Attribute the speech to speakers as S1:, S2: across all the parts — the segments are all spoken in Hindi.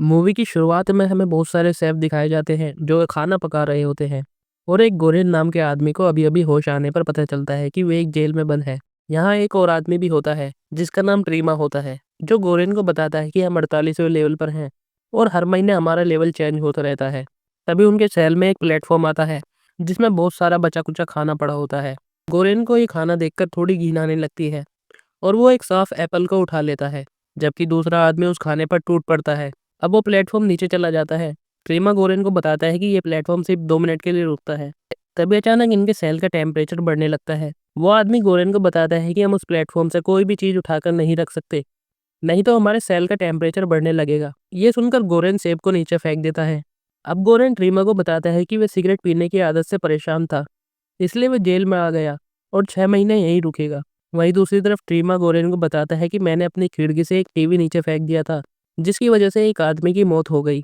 S1: मूवी की शुरुआत में हमें बहुत सारे शेफ दिखाए जाते हैं जो खाना पका रहे होते हैं और एक गोरेन नाम के आदमी को अभी अभी होश आने पर पता चलता है कि वो एक जेल में बंद है। यहाँ एक और आदमी भी होता है जिसका नाम ट्रीमा होता है, जो गोरेन को बताता है कि हम 48वें लेवल पर हैं और हर महीने हमारा लेवल चेंज होता रहता है। तभी उनके सेल में एक प्लेटफॉर्म आता है जिसमें बहुत सारा बचा कुचा खाना पड़ा होता है। गोरेन को ये खाना देखकर थोड़ी घिन आने लगती है और वो एक साफ एप्पल को उठा लेता है, जबकि दूसरा आदमी उस खाने पर टूट पड़ता है। अब वो प्लेटफॉर्म नीचे चला जाता है। प्रेमा गोरेन को बताता है कि ये प्लेटफॉर्म सिर्फ 2 मिनट के लिए रुकता है। तभी अचानक इनके सेल का टेम्परेचर बढ़ने लगता है। वो आदमी गोरेन को बताता है कि हम उस प्लेटफॉर्म से कोई भी चीज़ उठाकर नहीं रख सकते, नहीं तो हमारे सेल का टेम्परेचर बढ़ने लगेगा। ये सुनकर गोरेन सेब को नीचे फेंक देता है। अब गोरेन ट्रीमा को बताता है कि वह सिगरेट पीने की आदत से परेशान था, इसलिए वह जेल में आ गया और 6 महीने यहीं रुकेगा। वहीं दूसरी तरफ ट्रीमा गोरेन को बताता है कि मैंने अपनी खिड़की से एक टीवी नीचे फेंक दिया था, जिसकी वजह से एक आदमी की मौत हो गई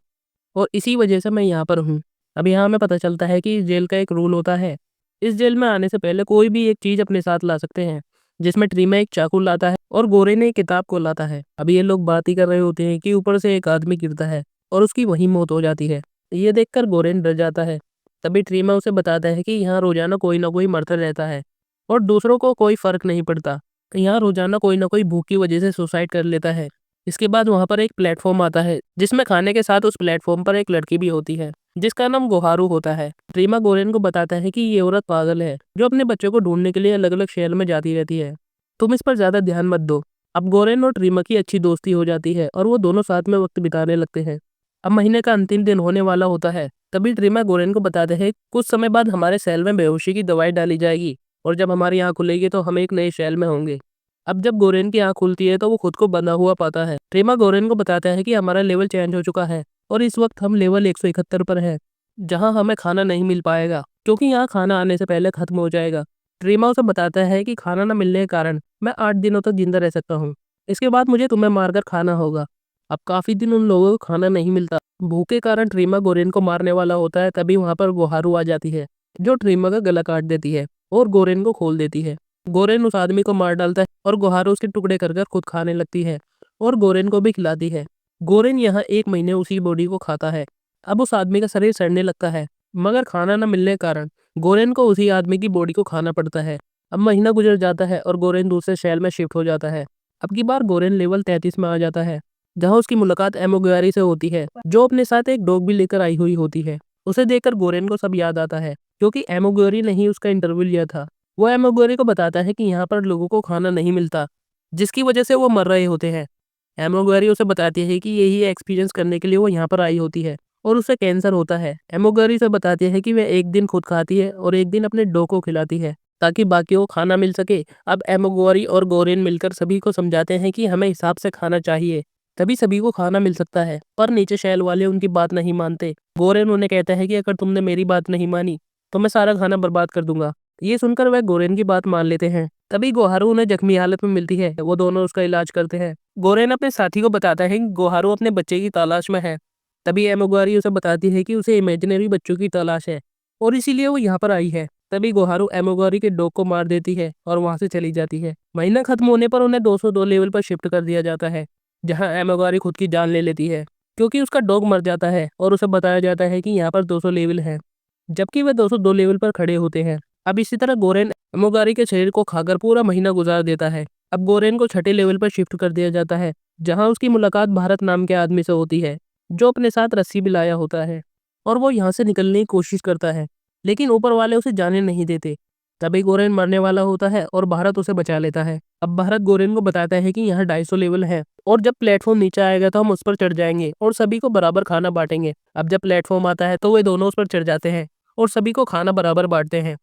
S1: और इसी वजह से मैं यहाँ पर हूँ। अब यहाँ हमें पता चलता है कि इस जेल का एक रूल होता है। इस जेल में आने से पहले कोई भी एक चीज़ अपने साथ ला सकते हैं, जिसमें ट्रीमा एक चाकू लाता है और गोरेन एक किताब को लाता है। अब ये लोग बात ही कर रहे होते हैं कि ऊपर से एक आदमी गिरता है और उसकी वहीं मौत हो जाती है। ये देखकर गोरेन डर जाता है। तभी ट्रीमा उसे बताता है कि यहाँ रोजाना कोई ना कोई मरता रहता है और दूसरों को कोई फर्क नहीं पड़ता। यहाँ रोजाना कोई ना कोई भूख की वजह से सुसाइड कर लेता है। इसके बाद वहाँ पर एक प्लेटफॉर्म आता है जिसमें खाने के साथ उस प्लेटफॉर्म पर एक लड़की भी होती है जिसका नाम गोहारू होता है। ट्रीमा गोरेन को बताता है कि ये औरत पागल है जो अपने बच्चों को ढूंढने के लिए अलग अलग शहर में जाती रहती है। तुम इस पर ज्यादा ध्यान मत दो। अब गोरेन और ट्रीमा की अच्छी दोस्ती हो जाती है और वो दोनों साथ में वक्त बिताने लगते हैं। अब महीने का अंतिम दिन होने वाला होता है। तभी ट्रीमा गोरेन को बताते हैं कुछ समय बाद हमारे सेल में बेहोशी की दवाई डाली जाएगी और जब हमारी आँख खुलेगी तो हम एक नए सेल में होंगे। अब जब गोरेन की आँख खुलती है तो वो खुद को बंधा हुआ पाता है। ट्रीमा गोरेन को बताता है कि हमारा लेवल चेंज हो चुका है और इस वक्त हम लेवल 171 पर हैं, जहां हमें खाना नहीं मिल पाएगा क्योंकि यहाँ खाना आने से पहले खत्म हो जाएगा। ट्रीमा उसे बताता है कि खाना न मिलने के कारण मैं 8 दिनों तक जिंदा रह सकता हूँ। इसके बाद मुझे तुम्हें मारकर खाना होगा। अब काफी दिन उन लोगों को खाना नहीं मिलता। भूख के कारण ट्रीमा गोरेन को मारने वाला होता है। तभी वहां पर गोहारू आ जाती है जो ट्रीमा का गला काट देती है और गोरेन को खोल देती है। गोरेन उस आदमी को मार डालता है और गोहारू उसके टुकड़े कर कर खुद खाने लगती है और गोरेन को भी खिलाती है। गोरेन यहाँ 1 महीने उसी बॉडी को खाता है। अब उस आदमी का शरीर सड़ने लगता है, मगर खाना न मिलने के कारण गोरेन को उसी आदमी की बॉडी को खाना पड़ता है। अब महीना गुजर जाता है और गोरेन दूसरे शहर में शिफ्ट हो जाता है। अब की बार गोरेन लेवल 33 में आ जाता है, जहाँ उसकी मुलाकात एमोगुआरी से होती है जो अपने साथ एक डॉग भी लेकर आई हुई होती है। उसे देखकर गोरेन को सब याद आता है क्योंकि एमोगुआरी ने ही उसका इंटरव्यू लिया था। वो एमोगुआरी को बताता है कि यहाँ पर लोगों को खाना नहीं मिलता, जिसकी वजह से वो मर रहे होते हैं। एमोगुआरी उसे बताती है कि यही एक्सपीरियंस करने के लिए वो यहाँ पर आई होती है और उसे कैंसर होता है। एमोगुआरी से बताती है कि वह एक दिन खुद खाती है और एक दिन अपने डॉग को खिलाती है ताकि बाकियों को खाना मिल सके। अब एमोगुआरी और गोरेन मिलकर सभी को समझाते हैं कि हमें हिसाब से खाना चाहिए, तभी सभी को खाना मिल सकता है। पर नीचे शैल वाले उनकी बात नहीं मानते। गोरेन उन्हें कहता है कि अगर तुमने मेरी बात नहीं मानी तो मैं सारा खाना बर्बाद कर दूंगा। ये सुनकर वह गोरेन की बात मान लेते हैं। तभी गोहारू उन्हें जख्मी हालत में मिलती है। वो दोनों उसका इलाज करते हैं। गोरेन अपने साथी को बताता है कि गोहारू अपने बच्चे की तलाश में है। तभी एमोगुआरी उसे बताती है कि उसे इमेजिनरी बच्चों की तलाश है और इसीलिए वो यहाँ पर आई है। तभी गोहारू एमोगुआरी के डॉग को मार देती है और वहां से चली जाती है। महीना खत्म होने पर उन्हें 202 लेवल पर शिफ्ट कर दिया जाता है, जहाँ एमोगुआरी खुद की जान ले लेती है क्योंकि उसका डॉग मर जाता है और उसे बताया जाता है कि यहाँ पर 200 लेवल है, जबकि वह 202 लेवल पर खड़े होते हैं। अब इसी तरह गोरेन एमोगुआरी के शरीर को खाकर पूरा महीना गुजार देता है। अब गोरेन को छठे लेवल पर शिफ्ट कर दिया जाता है, जहां उसकी मुलाकात भारत नाम के आदमी से होती है जो अपने साथ रस्सी भी लाया होता है और वो यहाँ से निकलने की कोशिश करता है, लेकिन ऊपर वाले उसे जाने नहीं देते। तभी गोरेन मरने वाला होता है और भारत उसे बचा लेता है। अब भारत गोरेन को बताता है कि यहाँ 250 लेवल है और जब प्लेटफॉर्म नीचे आएगा तो हम उस पर चढ़ जाएंगे और सभी को बराबर खाना बांटेंगे। अब जब प्लेटफॉर्म आता है तो वे दोनों उस पर चढ़ जाते हैं और सभी को खाना बराबर बांटते हैं।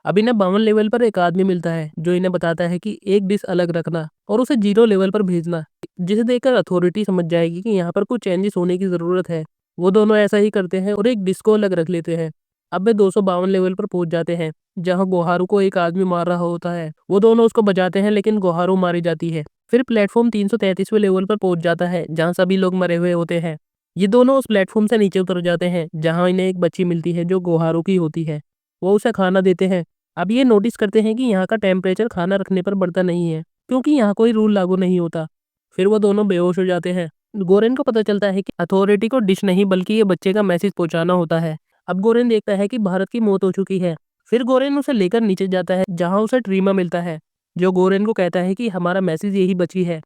S1: अब इन्हें 52 लेवल पर एक आदमी मिलता है जो इन्हें बताता है कि एक डिश अलग रखना और उसे 0 लेवल पर भेजना, जिसे देखकर अथॉरिटी समझ जाएगी कि यहाँ पर कुछ चेंजेस होने की जरूरत है। वो दोनों ऐसा ही करते हैं और एक डिश को अलग रख लेते हैं। अब वे 252 लेवल पर पहुंच जाते हैं, जहां गोहारू को एक आदमी मार रहा होता है। वो दोनों उसको बचाते हैं लेकिन गोहारू मारी जाती है। फिर प्लेटफॉर्म 333वें लेवल पर पहुंच जाता है, जहां सभी लोग मरे हुए होते हैं। ये दोनों उस प्लेटफॉर्म से नीचे उतर जाते हैं, जहां इन्हें एक बच्ची मिलती है जो गोहारू की होती है। वो उसे खाना देते हैं। अब ये नोटिस करते हैं कि यहाँ का टेम्परेचर खाना रखने पर बढ़ता नहीं है क्योंकि यहाँ कोई रूल लागू नहीं होता। फिर वो दोनों बेहोश हो जाते हैं गोरेन को पता चलता है कि अथॉरिटी को डिश नहीं बल्कि ये बच्चे का मैसेज पहुंचाना होता है। अब गोरेन देखता है कि भारत की मौत हो चुकी है। फिर गोरेन उसे लेकर नीचे जाता है जहां उसे ट्रीमा मिलता है, जो गोरेन को कहता है कि हमारा मैसेज यही बची है,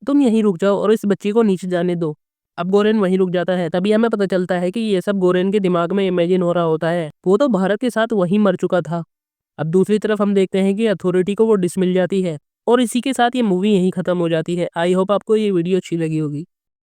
S1: तुम यहीं रुक जाओ और इस बच्ची को नीचे जाने दो। अब गोरेन वहीं रुक जाता है। तभी हमें पता चलता है कि ये सब गोरेन के दिमाग में इमेजिन हो रहा होता है, वो तो भारत के साथ वहीं मर चुका था। अब दूसरी तरफ हम देखते हैं कि अथॉरिटी को वो डिश मिल जाती है और इसी के साथ ये मूवी यहीं खत्म हो जाती है। आई होप आपको ये वीडियो अच्छी लगी होगी।